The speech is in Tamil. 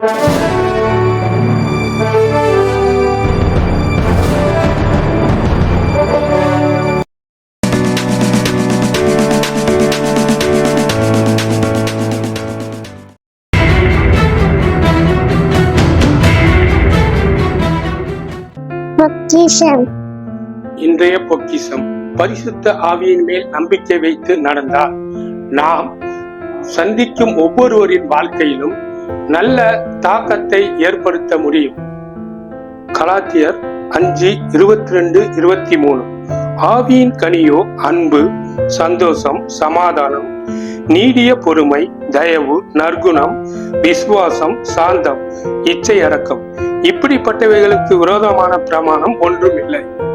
பொக்கிஷம். இன்றைய பொக்கிஷம். பரிசுத்த ஆவியின் மேல் நம்பிக்கை வைத்து நடந்தால் நாம் சந்திக்கும் ஒவ்வொருவரின் வாழ்க்கையிலும் நல்ல தாக்கத்தை ஏற்படுத்த முடியும். கலாத்தியர் 5:22-23. ஆவியின் கனியோ அன்பு, சந்தோஷம், சமாதானம், நீடிய பொறுமை, தயவு, நற்குணம், விசுவாசம், சாந்தம், இச்சை அடக்கம். இப்படிப்பட்டவைகளுக்கு விரோதமான பிரமாணம் ஒன்றும் இல்லை.